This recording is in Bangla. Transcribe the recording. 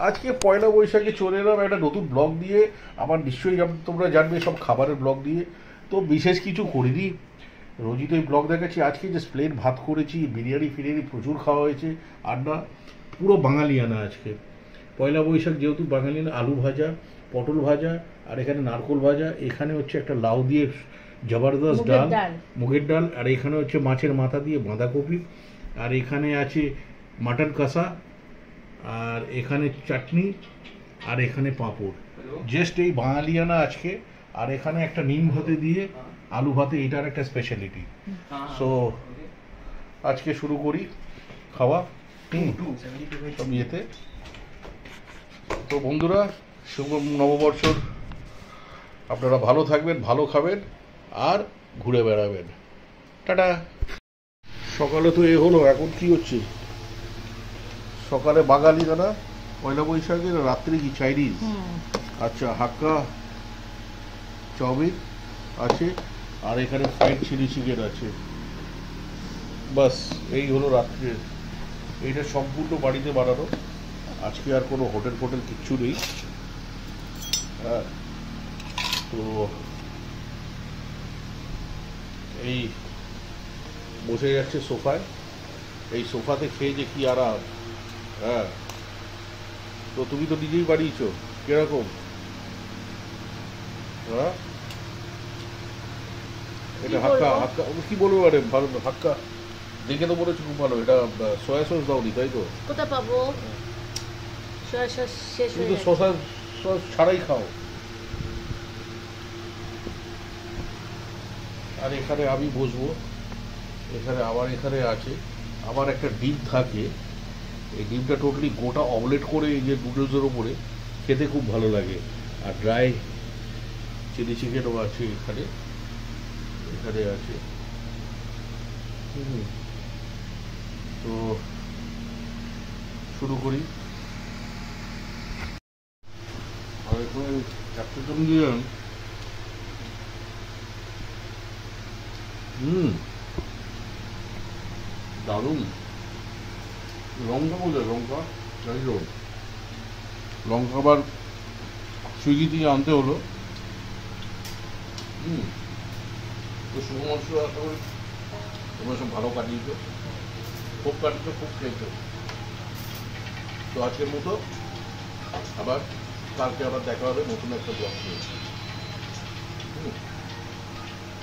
আজকে পয়লা বৈশাখে চলে এলাম একটা নতুন ব্লগ দিয়ে। আমার নিশ্চয়ই তোমরা জানবে সব খাবারের ব্লগ দিয়ে। তো বিশেষ কিছু করিনি, রোজই তো এই ব্লগ দেখাচ্ছি। আজকে যে প্লেন ভাত করেছি, বিরিয়ানি ফিরিয়ানি প্রচুর খাওয়া হয়েছে, আর না পুরো বাঙালিয়ানা আজকে। পয়লা বৈশাখ যেহেতু বাঙালিয়ানা, আলু ভাজা, পটল ভাজা, আর এখানে নারকোল ভাজা, এখানে হচ্ছে একটা লাউ দিয়ে জবরদস্ত ডাল, মুগের ডাল, আর এখানে হচ্ছে মাছের মাথা দিয়ে বাঁধাকপি, আর এখানে আছে মাটন কষা, আর এখানে চাটনি, আর এখানে পাঁপড়। জাস্ট এই বাঙালিয়ানা আজকে। আর এখানে একটা নিম ভাতে দিয়ে আলু ভাতে, এটার একটা স্পেশালিটি। সো আজকে শুরু করি খাওয়া সব ইয়েতে। তো বন্ধুরা, শুভ নববর্ষর, আপনারা ভালো থাকবেন, ভালো খাবেন, আর ঘুরে বেড়াবেন। টাটা। সকালে তো এ হলো, এখন কি হচ্ছে? সকালে বাঙালি দাদা পয়লা বৈশাখে, রাত্রে কি চাইনিজ? আচ্ছা, হাক্কা চাউমিন আছে, আর এখানে ফ্রাইড চিলি চিকেন আছে। বাস এই হলো রাত্রে। এইটা সম্পূর্ণ বাড়িতে বানানো, আজকে আর কোনো হোটেল ফোটেল কিচ্ছু নেই। হ্যাঁ, তো এই বসে যাচ্ছে সোফায়, এই সোফাতে খেয়ে যে কি আরাম। হ্যাঁ, তো তুমি তো নিজেই বানিয়েছো, কিরকম? হ্যাঁ, এটা হাক্কা হাক্কা কি বলবো ম্যাডাম, ভালো হাক্কা দেখে তো বলেছো খুব ভালো। এটা সয়া সস দাওনি, তাই তো? কোথা পাবো? সয়া সস শেষ হয়ে তুমি তো সয়া সস ছাড়াই খাও। আর এখানে আমি বসবো, এখানে আমার এখানে আছে আমার একটা ডিম থাকে। এই ডিমটা টোটালি গোটা অমলেট করে এই যে নুডলসের ওপরে খেতে খুব ভালো লাগে। আর ড্রাই চিলি চিকেনও আছে এখানে, এখানে আছে। তো শুরু করি। আর এখানে ক্যাপসিকাম দিয়ে দারুণ। লঙ্কা বোঝায়, লঙ্কা যাই হোক, লঙ্কা আবার সুইগি থেকে আনতে হলো। তো শুভমর্ষ আশা করি তোমরা সব ভালো কাটিয়েছো, খুব কাটিয়েছো, খুব খেয়েছো। তো আজকের মতো আবার কালকে আবার দেখা হবে নতুন একটা ব্লগ নিয়ে।